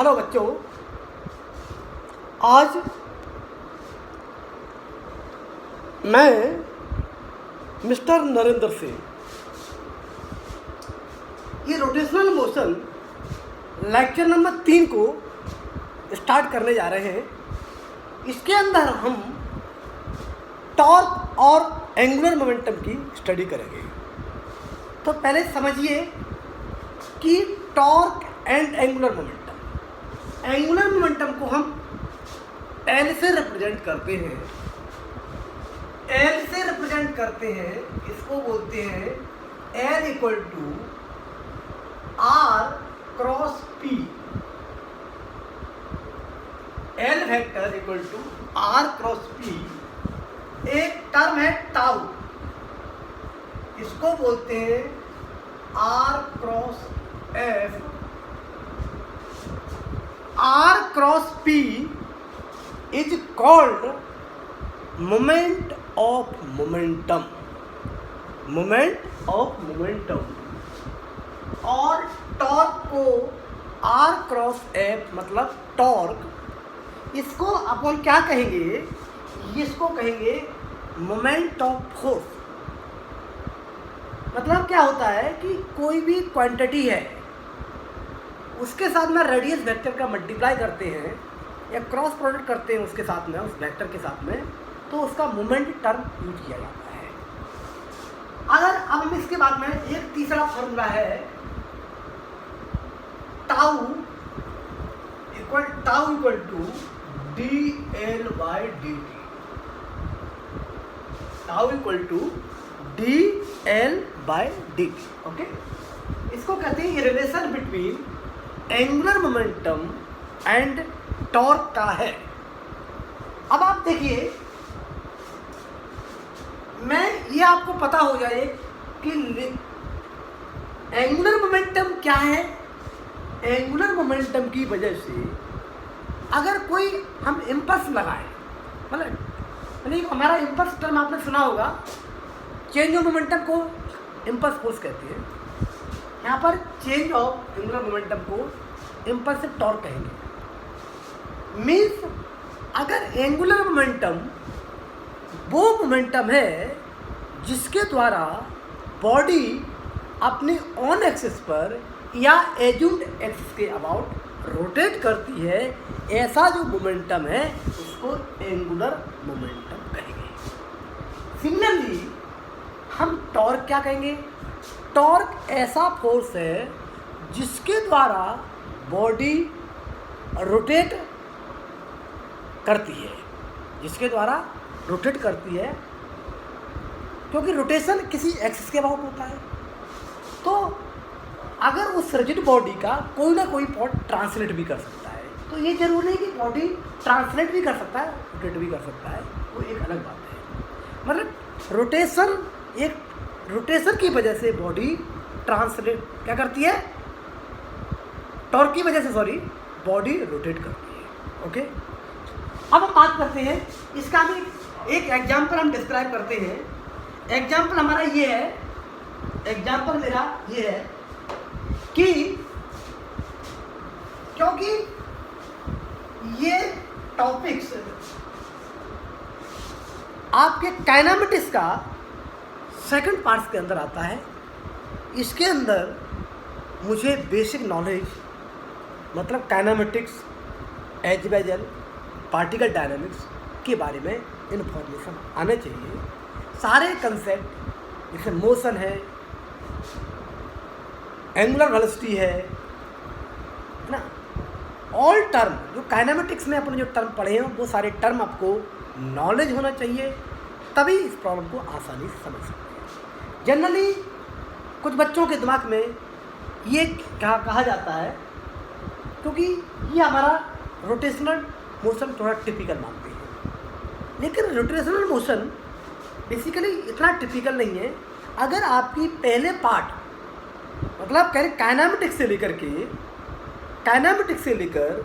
Hello बच्चों, आज मैं मिस्टर नरेंद्र सिंह ये रोटेशनल मोशन लेक्चर नंबर 3 को स्टार्ट करने जा रहे हैं। इसके अंदर हम टॉर्क और एंगुलर मोमेंटम की स्टडी करेंगे। तो पहले समझिए कि torque and angular momentum. Angular momentum को हम एल से रिप्रेजेंट करते हैं। एल से रिप्रेजेंट करते हैं, इसको बोलते हैं L equal to R cross P. L vector equal to R cross P. एक टर्म है टाउ, इसको बोलते हैं R cross F. R cross P is called moment of momentum. Moment of momentum. और टॉर्क को आर क्रॉस एफ मतलब torque, इसको अपन क्या कहेंगे? इसको कहेंगे मोमेंट ऑफ फोर्स। मतलब क्या होता है कि कोई भी क्वांटिटी है, उसके साथ में रेडियस वेक्टर का मल्टीप्लाई करते हैं या क्रॉस प्रोडक्ट करते हैं उसके साथ में, उस वेक्टर के साथ में, तो उसका मोमेंट टर्म यूज किया जाता है। अगर अब हम इसके बाद में एक तीसरा फॉर्मूला है tau equal to D L by D T. Tau equal to D L by D T. Okay, इसको कहते हैं relation between angular momentum and torque का है। अब आप देखिए, मैं ये आपको पता हो जाए कि एंगुलर मोमेंटम क्या है। एंगुलर मोमेंटम की वजह से अगर कोई हम इम्पल्स लगाएं, मतलब हमारा इम्पल्स टर्म आपने सुना होगा, चेंज ऑफ मोमेंटम को इम्पल्स फोर्स कहते हैं। यहाँ पर चेंज ऑफ एंगुलर मोमेंटम को इम्पल्सिव टॉर्क कहेंगे। मीन्स अगर एंगुलर मोमेंटम वो मोमेंटम है जिसके द्वारा बॉडी अपनी ऑन एक्सिस पर या एज्यूम्ड एक्सिस के अबाउट रोटेट करती है, ऐसा जो मोमेंटम है उसको एंगुलर मोमेंटम कहेंगे। सिमिलरली हम टॉर्क क्या कहेंगे? टॉर्क ऐसा फोर्स है जिसके द्वारा बॉडी रोटेट करती है, जिसके द्वारा रोटेट करती है, क्योंकि रोटेशन किसी एक्सिस के अबाउट होता है। तो अगर उस रिजिड बॉडी का कोई ना कोई पार्ट ट्रांसलेट भी कर सकता है, तो ये जरूरी नहीं कि बॉडी ट्रांसलेट भी कर सकता है, रोटेट भी कर सकता है, वो एक अलग बात है। मतलब रोटेशन की वजह से बॉडी ट्रांसलेट क्या करती है? टॉर्क की वजह से बॉडी रोटेट करती है। ओके, अब हम बात करते हैं इसका भी एक एग्जाम्पल हम डिस्क्राइब करते हैं। एग्जाम्पल हमारा ये है, एग्जाम्पल मेरा ये है कि क्योंकि ये टॉपिक्स आपके काइनेमेटिक्स का सेकंड पार्ट के अंदर आता है। इसके अंदर मुझे बेसिक नॉलेज मतलब काइनेमेटिक्स, एल्जेब्रा, पार्टिकल डायनामिक्स के बारे में इन्फॉर्मेशन आना चाहिए। सारे कंसेप्ट जैसे मोशन है, एंगुलर वेलोसिटी है ना, ऑल टर्म जो काइनेमेटिक्स में अपन जो टर्म पढ़े हैं वो सारे टर्म आपको नॉलेज होना चाहिए, तभी इस प्रॉब्लम को आसानी से समझ सकते हैं। जनरली कुछ बच्चों के दिमाग में ये कहा जाता है, क्योंकि ये हमारा रोटेशनल मोशन थोड़ा टिपिकल मानते हैं, लेकिन रोटेशनल मोशन बेसिकली इतना टिपिकल नहीं है। अगर आपकी पहले पार्ट मतलब काइनेमेटिक्स से लेकर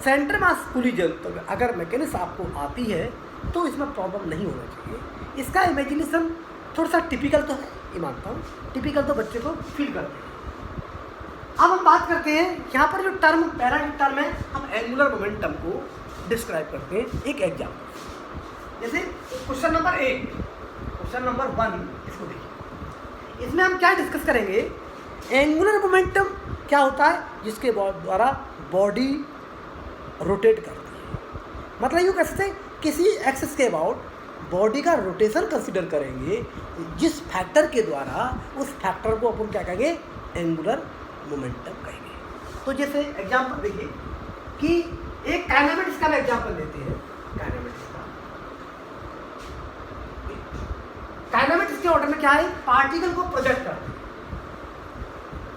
सेंटर मास कोलिजन तक अगर मैकेनिक्स आपको आती है तो इसमें प्रॉब्लम नहीं होना चाहिए। इसका इमेजिनेशन थोड़ा सा टिपिकल तो है, ये मानता हूँ, टिपिकल तो बच्चे को फील करते हैं। अब हम बात बात करते हैं यहाँ पर जो टर्म पहला जो टर्म है, हम एंगुलर मोमेंटम को डिस्क्राइब करते हैं एक एग्जाम्पल। जैसे क्वेश्चन नंबर 1, क्वेश्चन नंबर 1, इसको देखिए। इसमें हम क्या डिस्कस करेंगे, एंगुलर मोमेंटम क्या होता है, जिसके द्वारा बॉडी रोटेट करती है। मतलब यूँ कह सकते हैं किसी एक्सिस के अबाउट बॉडी का रोटेशन कंसिडर करेंगे, जिस फैक्टर के द्वारा उस फैक्टर को अपन क्या कहेंगे, एंगुलर मोमेंटम कहेंगे। तो जैसे एग्जांपल देखिए कि एक काइनेमेटिक्स का एग्जांपल लेते हैं। काइनेमेटिक्स के ऑर्डर में क्या है, पार्टिकल को प्रोजेक्ट करते हैं,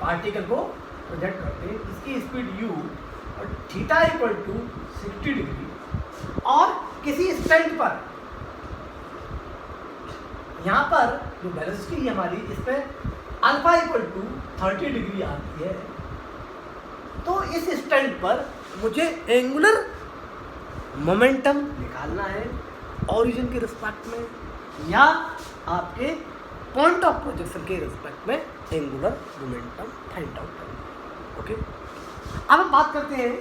पार्टिकल को प्रोजेक्ट करते हैं, इसकी स्पीड u और थीटा इक्वल टू 60 डिग्री, और किसी स्टैंड पर यहाँ पर जो वेलोसिटी हमारी इस पर अल्फा इक्वल टू 30 डिग्री आती है। तो इस स्टैंड पर मुझे एंगुलर मोमेंटम निकालना है ओरिजिन के रिस्पेक्ट में या आपके पॉइंट ऑफ प्रोजेक्शन के रिस्पेक्ट में एंगुलर मोमेंटम फाइंड आउट करना। ओके, अब हम बात करते हैं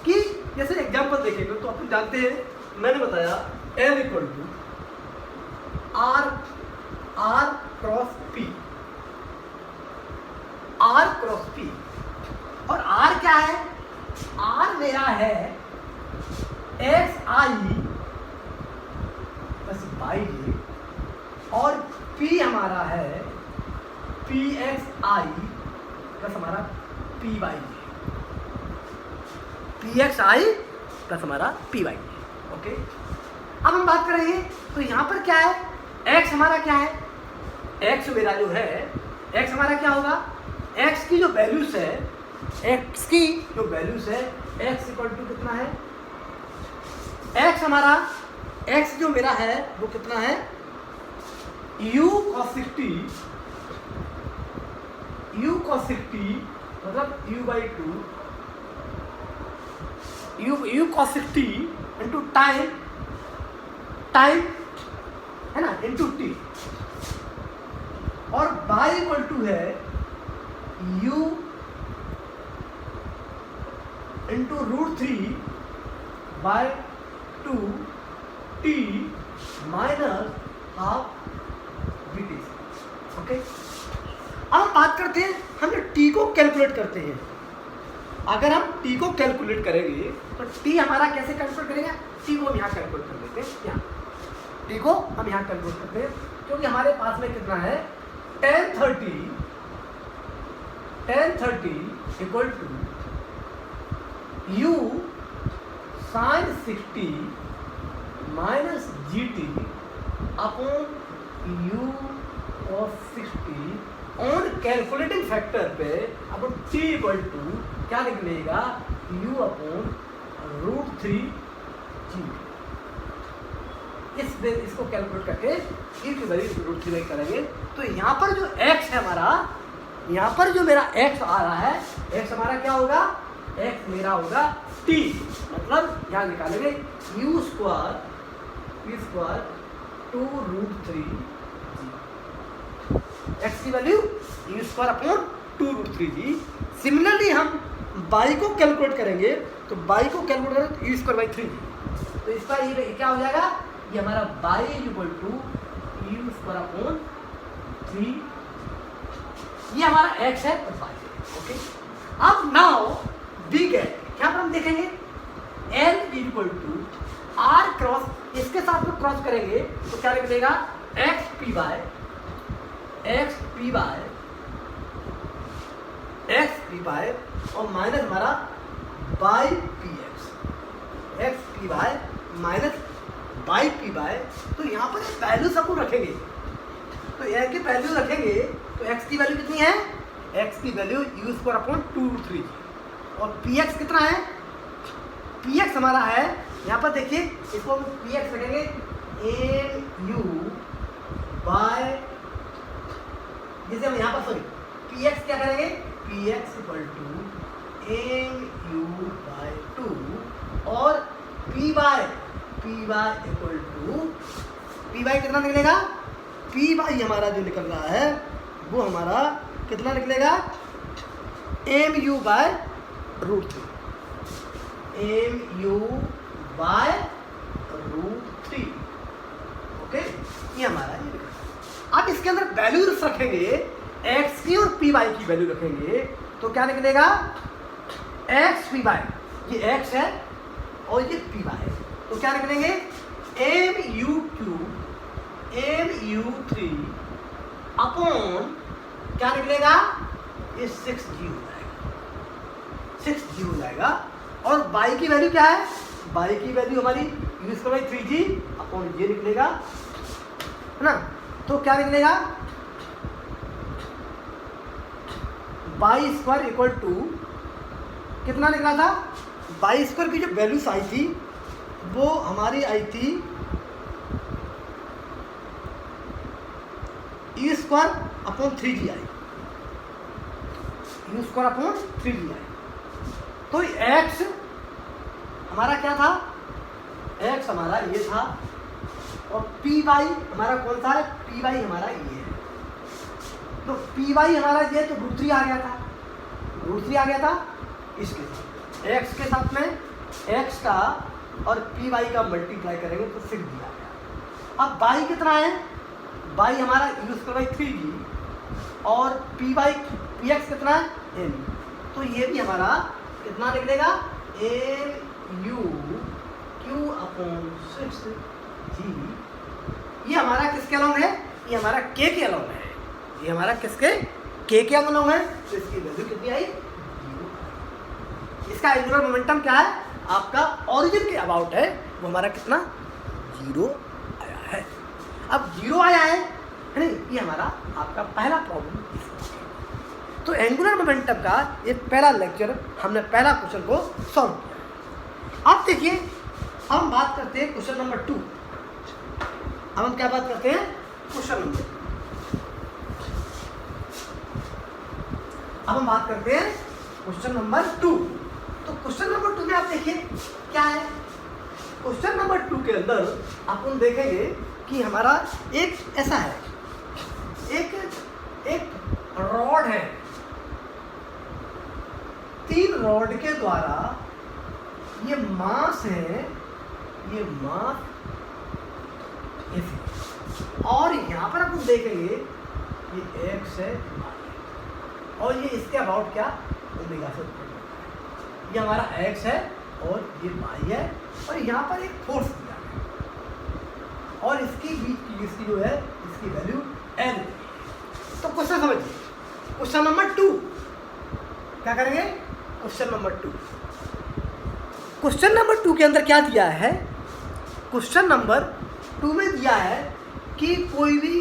कि जैसे एग्जांपल देखेंगे तो अपन जानते हैं, मैंने बताया L equal to R cross P, R cross P, और R क्या है, R मेरा है XI प्लस YJ, और P हमारा है PXI प्लस हमारा PYJ, PXI प्लस हमारा PYJ। ओके, अब हम बात करेंगे तो यहाँ पर क्या है, x हमारा क्या है, x मेरा जो है, x हमारा क्या होगा, x की जो वैल्यूज है, x की जो वैल्यूज है, x इक्वल टू कितना है, x हमारा, x जो मेरा है वो कितना है, u cos 60, u cos 60 मतलब u by 2, u cos 60 into time है ना, इंटू टी, और y इक्वल टू है u into √3 by 2 t minus half dt। Okay, अब हम बात करते हैं, हम जो t को कैलकुलेट करते हैं, अगर हम t को कैलकुलेट करेंगे तो t हमारा कैसे कैलकुलेट करेंगे, t को हम यहाँ कैलकुलेट कर लेते हैं, यहाँ t को हम यहाँ कैलकुलेट करते हैं, क्योंकि हमारे पास में कितना है, tan 30 equal to u sin 60 minus gt upon u cos 60 on calculating factor पे अपन t इक्वल टू क्या निकलेगा, u अपॉन √3 g। इसको कैलकुलेट करके ई की वैल्यू √3 करेंगे, तो यहाँ पर जो x है हमारा, यहाँ पर जो मेरा x आ रहा है, x हमारा क्या होगा, x मेरा होगा t, मतलब यहाँ निकालेंगे u स्क्वायर 2√3 x की value u square upon 2√3 g। Similarly हम y को कैलकुलेट करेंगे, तो y को कैलकुलेट करें तो u स्क्वायर बाई 3g, तो इसका ये क्या हो जाएगा, ये हमारा y equal to u square upon 3, ये हमारा x है और y है। ओके, अब नाउ बी गेट, यहाँ पर हम देखेंगे L equal to R cross, इसके साथ में क्रॉस करेंगे तो क्या निकलेगा, XP बाय और माइनस हमारा by PX, XP by minus by P by, तो यहाँ पर वैल्यू सब रखेंगे, तो x की वैल्यू रखेंगे तो x की वैल्यू कितनी है, x की वैल्यू u स्क्वायर अपॉन 2√3 और px कितना है, px हमारा है, यहाँ पर देखिए इसको हम px रखेंगे mu बाय, जिसे हम यहाँ पर सॉरी px क्या करेंगे, px equal to mu by 2 और p by equal to p by कितना निकलेगा, p बाय हमारा जो निकल रहा है वो हमारा कितना निकलेगा, M U by root three, M U by root three. Okay, ये हमारा ये लिखा है। अब इसके अंदर वैल्यूज रखेंगे, एक्स की और पी वाई की वैल्यू रखेंगे, तो क्या निकलेगा, एक्स पी वाई, ये एक्स है और ये पी वाई है, तो क्या निकलेंगे, M U Q M U three upon क्या निकलेगा, ये 6G हो जाएगा, 6G हो जाएगा। और बाई की वैल्यू क्या है, बाई की वैल्यू हमारी you square by 3G upon ये निकलेगा, है ना। तो क्या निकलेगा, बाई स्क्वायर इक्वल टू कितना निकला था, बाई स्क्वायर की जो वैल्यूज आई थी वो हमारी आई थी you square upon 3G I, you square upon 3G आई। तो एक्स हमारा क्या था, एक्स हमारा ये था और पी वाई हमारा कौन सा है, पी वाई हमारा ये है। तो पी वाई हमारा ये तो रूट थ्री आ गया था, रूट थ्री आ गया था इसके साथ, एक्स के साथ में एक्स का और पी वाई का मल्टीप्लाई करेंगे तो 6 दिया गया। अब बाई कितना है, बाई हमारा यू स्क्वायर बाई 3G और पी वाई पी एक्स कितना है, एम, तो ये भी हमारा कितना निकलेगा, M U Q upon 6G। ये हमारा किसके अलोंग है, ये हमारा के अलोंग है, ये हमारा किसके के अलोंग है, तो इसकी वैल्यू कितनी आई, 0। इसका एंगुलर मोमेंटम क्या है, आपका ओरिजिन के अबाउट है, वो हमारा कितना 0 आया है। अब 0 आया है नहीं, ये हमारा आपका पहला प्रॉब्लम। तो एंगुलर मोमेंटम का ये पहला लेक्चर हमने पहला क्वेश्चन को सॉल्व किया। अब देखिए हम बात करते हैं क्वेश्चन नंबर 2। अब हम क्या बात करते हैं, क्वेश्चन नंबर, अब हम बात करते हैं क्वेश्चन नंबर 2। तो क्वेश्चन नंबर 2 में आप देखिए क्या है, क्वेश्चन नंबर 2 के अंदर अपन देखेंगे कि हमारा एक ऐसा है, एक रॉड है, 3 रॉड के द्वारा ये मास है, ये मास और यहाँ पर अपन देखेंगे ये एक्स है और ये इसके अबाउट क्या ओमेगा से, ये हमारा एक्स है और ये वाई है और यहाँ पर एक फोर्स दिया है और इसकी बीच की इसकी जो है इसकी वैल्यू एल। तो क्वेश्चन समझिए, क्वेश्चन नंबर 2 क्या करेंगे, क्वेश्चन नंबर 2, क्वेश्चन नंबर 2 के अंदर क्या दिया है, क्वेश्चन नंबर 2 में दिया है कि कोई भी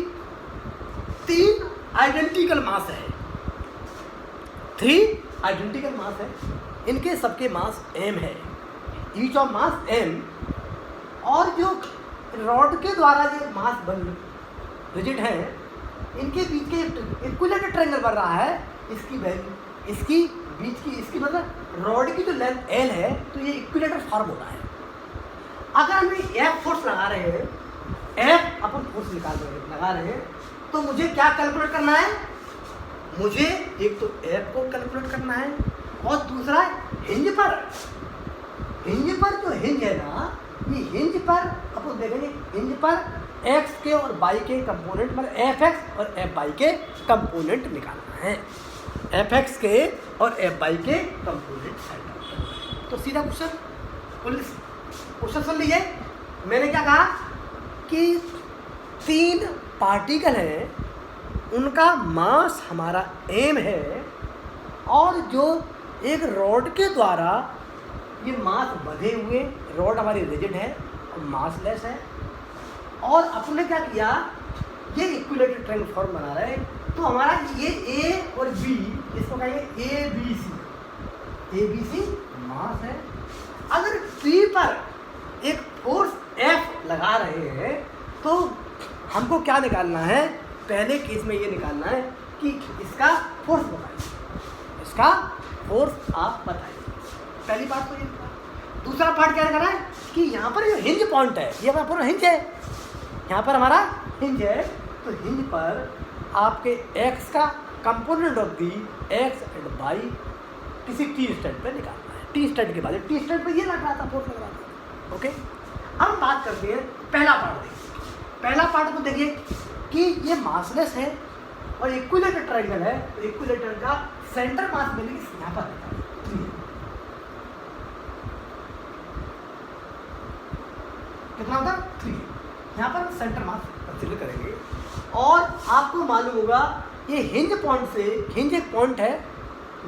3 आइडेंटिकल मास है, 3 आइडेंटिकल मास है, इनके सबके मास m है, ईच ऑफ मास m, और जो रॉड के द्वारा जो मास बन रिजिड है इनके बीच के इक्विलेटरल ट्रायंगल बन रहा है, इसकी वैल्यू इसकी बीच की इसकी मतलब रॉड की जो लेंथ l है तो ये इक्विलेटर फॉर्म हो रहा है। अगर हम F फोर्स लगा रहे हैं, F अपन फोर्स लगा रहे हैं तो मुझे क्या कैलकुलेट करना है, मुझे एक तो F को कैलकुलेट करना है और दूसरा हिंज पर जो हिंज है ना, ये हिंज पर अपन देखेंगे, हिंज पर x के और y के कंपोनेंट मतलब fx और fy के कंपोनेंट निकालना है, fx के और fy के कंपोनेंट। तो सीधा क्वेश्चन सुन लीजिए, मैंने क्या कहा कि 3 पार्टिकल हैं, उनका मास हमारा m है और जो एक रॉड के द्वारा ये मास बंधे हुए, रॉड हमारी रिजिड है और मासलेस है, और अपने क्या किया, ये इक्विलेटरल ट्रायंगल फॉर्म बना रहे हैं। तो हमारा ये A और B, इसको कहेंगे ABC मास है। अगर P पर एक फोर्स F लगा रहे हैं तो हमको क्या निकालना है, पहले केस में ये निकालना है कि इसका फोर्स बताइए, इसका फोर्स आप बताइए, पहली बात तो ये। दूसरा पार्ट क्या करना है कि यहाँ पर जो हिंज पॉइंट है, ये हमारा पूरा हिंज है, यहाँ पर हमारा हिंज है, तो हिंज पर आपके x का component of the x and y किसी टी स्टैंड पे निकालना है। टी स्टैंड के बाद टी स्टैंड पे ये लग रहा था, फोर्स लग रहा था। ओके, अब हम बात करते हैं पहला पार्ट। देखिए पहला पार्ट को देखिए कि ये मासलेस है और इक्विलेटरल ट्रायंगल है, तो इक्विलेटरल का सेंटर मास मिलेगी यहाँ पर रहता है। कितना होता है 3, यहाँ पर सेंटर मास कंसीडर करेंगे। और आपको मालूम होगा ये हिंज पॉइंट से, हिंज एक पॉइंट है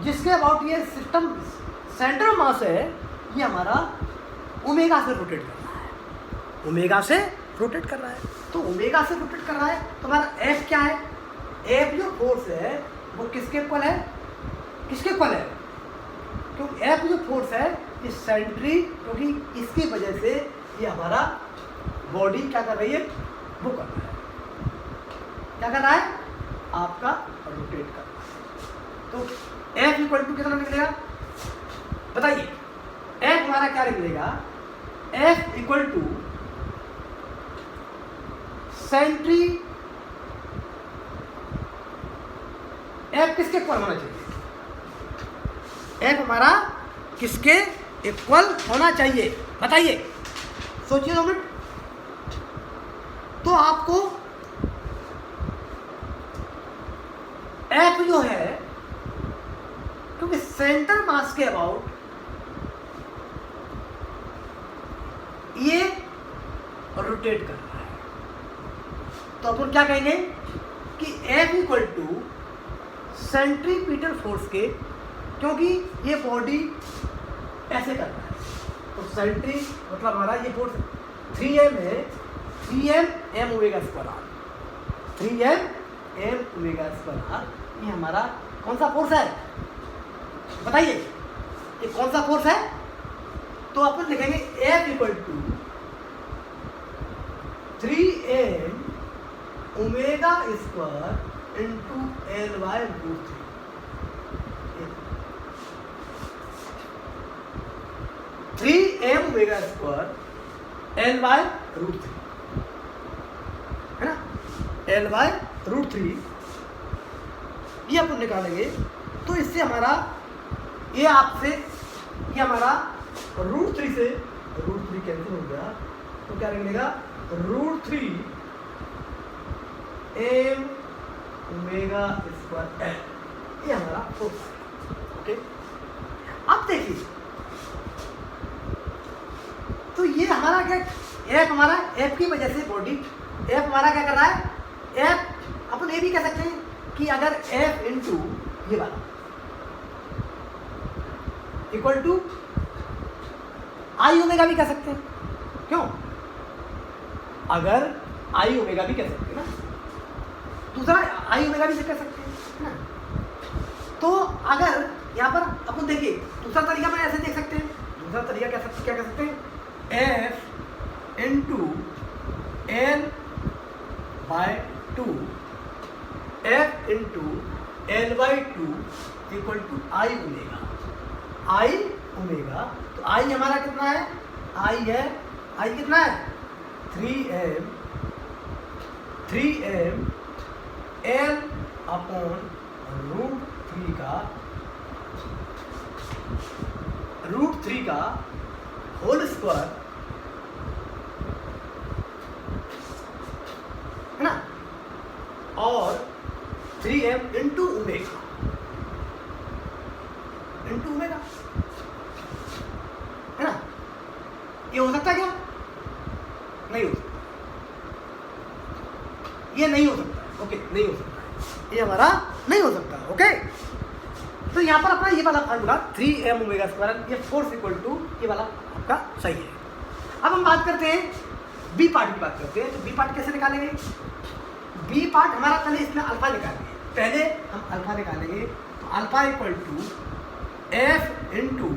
जिसके अबाउट ये सिस्टम सेंटर मास है, ये हमारा ओमेगा से रोटेट कर रहा है, ओमेगा से रोटेट कर रहा है। तो ओमेगा से रोटेट कर रहा है तो हमारा एफ क्या है, एफ जो फोर्स है वो किसके इक्वल है, किसके इक्वल है, क्योंकि एफ जो फोर्स है ये सेंट्री, क्योंकि इसकी वजह से ये हमारा बॉडी क्या कर रही है, वो कर रहा है, क्या कर रहा है, आपका रोटेट कर रहा है। तो एफ इक्वल टू कितना निकलेगा बताइए, एफ हमारा क्या निकलेगा, एफ इक्वल टू सेंट्री, एफ किसके इक्वल होना चाहिए, एफ हमारा किसके इक्वल होना चाहिए बताइए, सोचिए 2 मिनट। तो आपको एफ जो है, क्योंकि सेंटर मास के अबाउट ये रोटेट कर रहा है, तो अपन क्या कहेंगे कि F equal to centripetal force के, क्योंकि ये बॉडी ऐसे कर रहा है, तो सेंट्री मतलब हमारा ये फोर्स 3m है, 3m m omega square R, 3m m omega square R, ये हमारा कौन सा फोर्स है बताइए, ये कौन सा फोर्स है। तो अपन लिखेंगे F equal to 3m omega square into L by root 3m omega square L by root 3 है ना, एल बाय रूट 3 ये अपन निकालेंगे। तो इससे हमारा ये आपसे ये हमारा रूट 3 से रूट 3 कैंसिल हो गया, तो क्या निकलेगा root 3 m omega square L, ये हमारा फोर्स है। ओके, अब देखिए तो ये हमारा क्या, एफ हमारा, एफ की वजह से बॉडी, एफ हमारा क्या कर रहा है, एफ अपन ये भी कह सकते हैं कि अगर एफ इंटू ये वाला इक्वल टू आई ओमेगा भी कह सकते हैं, क्यों, अगर आई ओमेगा भी कह सकते हैं ना, दूसरा आई ओमेगा भी कह सकते हैं ना। तो अगर यहाँ पर अपन देखिए दूसरा तरीका मैं ऐसे देख सकते हैं, दूसरा तरीका क्या कह सकते हैं, F into L by 2, F into L by 2 equal to I omega, I omega. तो आई हमारा कितना है, आई है, आई कितना है 3m L upon root three का होल स्क्वायर है ना, और 3m इंटू ओमेगा है ना। ये हो सकता है क्या, नहीं हो सकता, ये नहीं हो सकता है। ओके, नहीं हो सकता है, ये हमारा नहीं हो सकता। ओके, तो यहाँ पर अपना ये वाला फार्मूला 3m ओमेगा स्क्वायर, ये फोर्स इक्वल टू ये वाला आपका सही है। अब हम बात करते हैं बी पार्ट की बात करते हैं। तो बी पार्ट कैसे निकालेंगे, बी पार्ट हमारा पहले इसमें अल्फा निकालेंगे, पहले हम अल्फा निकालेंगे। तो alpha equal to F into